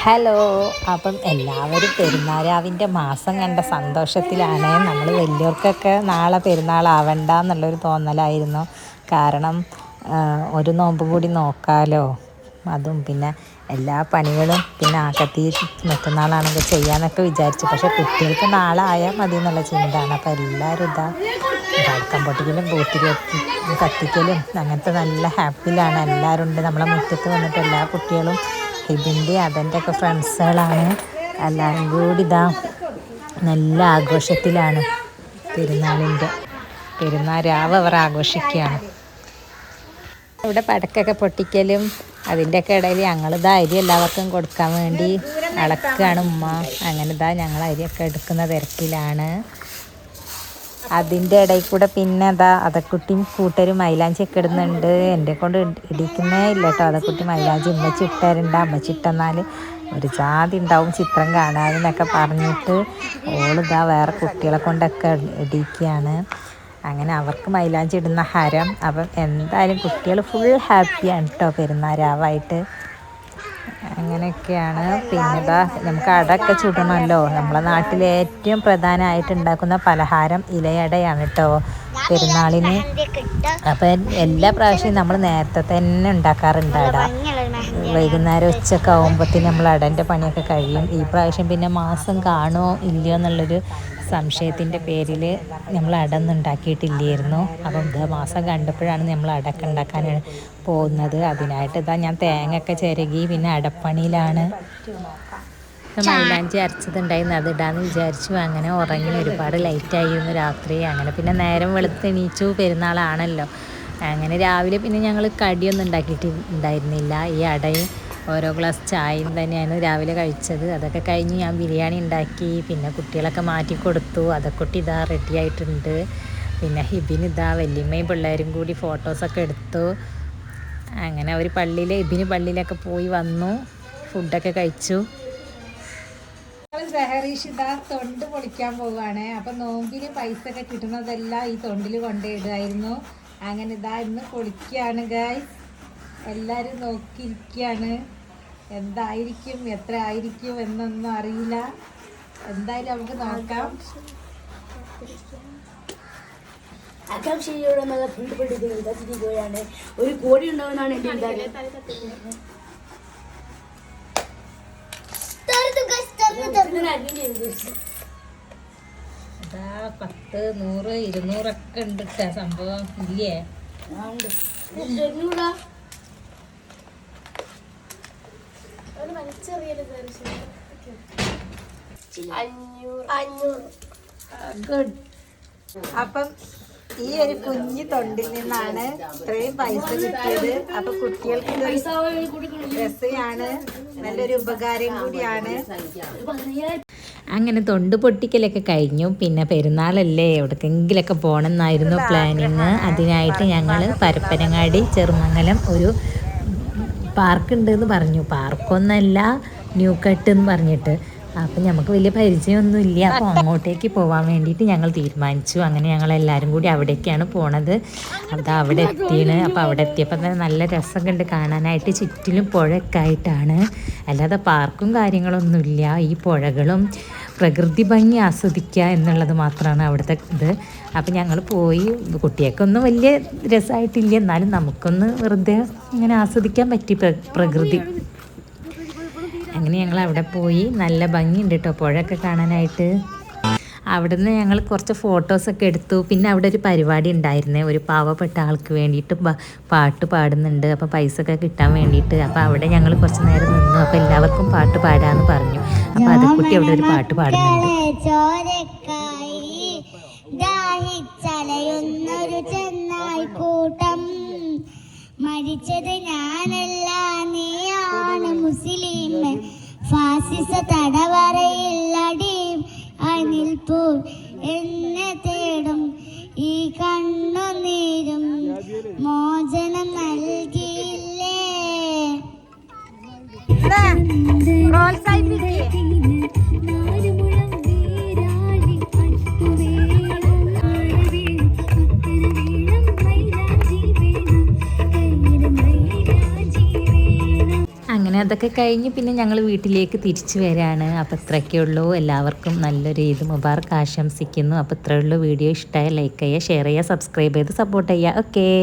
Hello. അപ്പം എല്ലാവരും പെരുന്നാരാവിൻ്റെ മാസം കണ്ട സന്തോഷത്തിലാണ്. നമ്മൾ വലിയവർക്കൊക്കെ നാളെ പെരുന്നാളാവണ്ട എന്നുള്ളൊരു തോന്നലായിരുന്നു. കാരണം ഒരു നോമ്പ് കൂടി നോക്കാമല്ലോ, അതും പിന്നെ എല്ലാ പണികളും പിന്നെ ആക്കത്തി മറ്റന്നാളാണെങ്കിൽ ചെയ്യാമെന്നൊക്കെ വിചാരിച്ചു. പക്ഷേ കുട്ടികൾക്ക് നാളെ ആയാൽ മതി എന്നുള്ള ചിന്തയാണ്. അപ്പോൾ എല്ലാവരും പടക്കം പൊട്ടിക്കലും പൂത്തിരി കത്തിക്കലും അങ്ങനത്തെ നല്ല ഹാപ്പിയിലാണ് എല്ലാവരും ഉണ്ട്. നമ്മളെ മുറ്റത്ത് വന്നിട്ട് എല്ലാ കുട്ടികളും ഇതിൻ്റെ അതിൻ്റെ ഒക്കെ ഫ്രണ്ട്സുകളാണ്. എല്ലാവരും കൂടി നല്ല ആഘോഷത്തിലാണ്. പെരുന്നാൾ രാവ് അവർ ആഘോഷിക്കുകയാണ്. ഇവിടെ പടക്കൊക്കെ പൊട്ടിക്കലും അതിൻ്റെയൊക്കെ ഇടയിൽ ഞങ്ങളിതാ അരി എല്ലാവർക്കും കൊടുക്കാൻ വേണ്ടി അളക്കുകയാണ് ഉമ്മ. അങ്ങനെ ഞങ്ങൾ അരിയൊക്കെ എടുക്കുന്ന തിരക്കിലാണ്. അതിൻ്റെ ഇടയിൽ കൂടെ പിന്നെ അതക്കുട്ടിയും കൂട്ടരും മൈലാഞ്ചിയൊക്കെ ഇടുന്നുണ്ട്. എൻ്റെ കൊണ്ട് ഇടിക്കുന്നേ ഇല്ല കേട്ടോ. അതക്കുട്ടി മൈലാഞ്ചി ഉമ്മച്ചി ഇട്ടരുണ്ട്, അമ്മച്ചി ഇട്ടെന്നാൽ ഒരു ജാതി ഉണ്ടാവും ചിത്രം കാണാനെന്നൊക്കെ പറഞ്ഞിട്ട് വേറെ കുട്ടികളെ കൊണ്ടൊക്കെ ഇടിക്കുകയാണ്. അങ്ങനെ അവർക്ക് മൈലാഞ്ചി ഇടുന്ന ഹരം. അപ്പം എന്തായാലും കുട്ടികൾ ഫുൾ ഹാപ്പിയാണ് കേട്ടോ പെരുന്നാരാവായിട്ട്. അങ്ങനെയൊക്കെയാണ്. പിന്നെ നമുക്ക് അടയൊക്കെ ചുടണമല്ലോ. നമ്മളെ നാട്ടിൽ ഏറ്റവും പ്രധാനമായിട്ട് ഉണ്ടാക്കുന്ന പലഹാരം ഇലയടയാണ് കേട്ടോ പെരുന്നാളിന്. അപ്പം എല്ലാ പ്രാവശ്യവും നമ്മൾ നേരത്തെ തന്നെ ഉണ്ടാക്കാറുണ്ട് അട. വൈകുന്നേരം ഉച്ചയൊക്കെ ആകുമ്പോഴത്തേന് നമ്മൾ അടൻ്റെ പണിയൊക്കെ കഴിയും. ഈ പ്രാവശ്യം പിന്നെ മാസം കാണുമോ ഇല്ലയോ എന്നുള്ളൊരു സംശയത്തിൻ്റെ പേരിൽ നമ്മൾ അടയൊന്നും ഉണ്ടാക്കിയിട്ടില്ലായിരുന്നു. അപ്പം മാസം കണ്ടപ്പോഴാണ് നമ്മൾ അടയൊക്കെ ഉണ്ടാക്കാൻ പോകുന്നത്. അതിനായിട്ട് ഞാൻ തേങ്ങയൊക്കെ ചിരകി പിന്നെ അടപ്പണിയിലാണ്. മൈലാഞ്ചി അരച്ചതുണ്ടായിരുന്നു, അത് ഇടാമെന്ന് വിചാരിച്ചു. അങ്ങനെ ഉറങ്ങി. ഒരുപാട് ലൈറ്റായിരുന്നു രാത്രി. അങ്ങനെ പിന്നെ നേരം വെളുത്ത് എണീച്ചു. പെരുന്നാളാണല്ലോ. അങ്ങനെ രാവിലെ പിന്നെ ഞങ്ങൾ കടിയൊന്നും ഉണ്ടാക്കിയിട്ടുണ്ടായിരുന്നില്ല. ഈ അടയും ഓരോ ഗ്ലാസ് ചായയും തന്നെയാണ് രാവിലെ കഴിച്ചത്. അതൊക്കെ കഴിഞ്ഞ് ഞാൻ ബിരിയാണി ഉണ്ടാക്കി. പിന്നെ കുട്ടികളൊക്കെ മാറ്റി കൊടുത്തു. അതൊക്കെ റെഡി ആയിട്ടുണ്ട്. പിന്നെ ഹിബിന് വല്യമ്മയും പിള്ളേരും കൂടി ഫോട്ടോസൊക്കെ എടുത്തു. അങ്ങനെ അവർ ഹിബിന് പള്ളിയിലൊക്കെ പോയി വന്നു. ഫുഡൊക്കെ കഴിച്ചു. സെഹറീഷ് തൊണ്ട് പൊളിക്കാൻ പോവുകയാണ്. അപ്പം നോമ്പിന് പൈസ ഒക്കെ കിട്ടുന്നതെല്ലാം ഈ തൊണ്ടിൽ കൊണ്ടിടുമായിരുന്നു. അങ്ങനെ ഇന്ന് പൊളിക്കുകയാണ് ഗൈസ്. എല്ലാവരും നോക്കിയിരിക്കുകയാണ്. എന്തായിരിക്കും എത്ര ആയിരിക്കും എന്നൊന്നും അറിയില്ല. എന്തായാലും നമുക്ക് നോക്കാം. ആകാംക്ഷയോടെ നല്ല ബന്ധപ്പെട്ടിരിക്കുകയാണ്. ഒരു കോടി ഉണ്ടാവുന്നതാണ് എൻ്റെ വിചാരം. 10, 100, 200 ഉണ്ട് സംഭവം ഇല്ലേ? ഗുഡ്. അപ്പം ഈ ഒരു കുഞ്ഞു തൊണ്ടിൽ നിന്നാണ് ഇത്രയും പൈസ കിട്ടിയത്. അപ്പൊ കുട്ടികൾക്ക് രസമാണ്, നല്ലൊരു ഉപകാരം കൂടിയാണ്. അങ്ങനെ തൊണ്ട് പൊട്ടിക്കലൊക്കെ കഴിഞ്ഞു. പിന്നെ പെരുന്നാളല്ലേ, എവിടേക്കെങ്കിലൊക്കെ പോകണമെന്നായിരുന്നു പ്ലാനിങ്. അതിനായിട്ട് ഞങ്ങൾ പരപ്പനങ്ങാടി ചെറുമംഗലം ഒരു പാർക്കുണ്ടെന്ന് പറഞ്ഞു. പാർക്കൊന്നല്ല, ന്യൂ കട്ട് എന്ന് പറഞ്ഞിട്ട്. അപ്പം നമുക്ക് വലിയ പരിചയമൊന്നുമില്ല. അപ്പോൾ അങ്ങോട്ടേക്ക് പോകാൻ വേണ്ടിയിട്ട് ഞങ്ങൾ തീരുമാനിച്ചു. അങ്ങനെ ഞങ്ങളെല്ലാവരും കൂടി അവിടേക്കാണ് പോണത്. അവിടെ എത്തിയാണ്. അപ്പോൾ അവിടെ എത്തിയപ്പോൾ തന്നെ നല്ല രസമൊക്കെ ഉണ്ട് കാണാനായിട്ട്. ചുറ്റിലും പുഴയൊക്കെ ആയിട്ടാണ്, അല്ലാതെ പാർക്കും കാര്യങ്ങളൊന്നുമില്ല. ഈ പുഴകളും പ്രകൃതി ഭംഗി ആസ്വദിക്കുക എന്നുള്ളത് മാത്രമാണ് അവിടുത്തെ ഇത്. അപ്പം ഞങ്ങൾ പോയി. കുട്ടികൾക്കൊന്നും വലിയ രസമായിട്ടില്ല, എന്നാലും നമുക്കൊന്ന് വെറുതെ ഇങ്ങനെ ആസ്വദിക്കാൻ പറ്റി പ്രകൃതി. അങ്ങനെ ഞങ്ങൾ അവിടെ പോയി. നല്ല ഭംഗിയുണ്ട് കേട്ടോ പുഴയൊക്കെ കാണാനായിട്ട്. അവിടെ നിന്ന് ഞങ്ങൾ കുറച്ച് ഫോട്ടോസൊക്കെ എടുത്തു. പിന്നെ അവിടെ ഒരു പരിപാടി ഉണ്ടായിരുന്നേ, ഒരു പാവപ്പെട്ട ആൾക്ക് വേണ്ടിയിട്ട് പാട്ട് പാടുന്നുണ്ട്. അപ്പോൾ പൈസ ഒക്കെ കിട്ടാൻ വേണ്ടിയിട്ട്. അപ്പോൾ അവിടെ ഞങ്ങൾ കുറച്ച് നേരം നിന്നു. അപ്പോൾ എല്ലാവർക്കും പാട്ട് പാടാമെന്ന് പറഞ്ഞു. അപ്പോൾ അതക്കുട്ടി അവിടെ ഒരു പാട്ട് പാടുന്നുണ്ട്. മരിച്ചത് ഞാനല്ല, നീയാണ് മുസ്ലിം. ഫാസിസ തടവറയിൽ അടിയും ആയി നിൽപ്പൂ. എന്നെ തേടും ഈ കണ്ണുനീരും മോചനം നൽകിയില്ലേ. അതൊക്കെ കഴിഞ്ഞ് പിന്നെ ഞങ്ങൾ വീട്ടിലേക്ക് തിരിച്ചു വരികയാണ്. അപ്പോൾ ഇത്രയൊക്കെ ഉള്ളൂ. എല്ലാവർക്കും നല്ലൊരു ഈദ് മുബാറക്ക് ആശംസിക്കുന്നു. അപ്പോൾ ഇത്രയേ ഉള്ളൂ. വീഡിയോ ഇഷ്ടമായ ലൈക്ക് ചെയ്യുക, ഷെയർ ചെയ്യുക, സബ്സ്ക്രൈബ് ചെയ്ത് സപ്പോർട്ട് ചെയ്യുക. ഓക്കേ.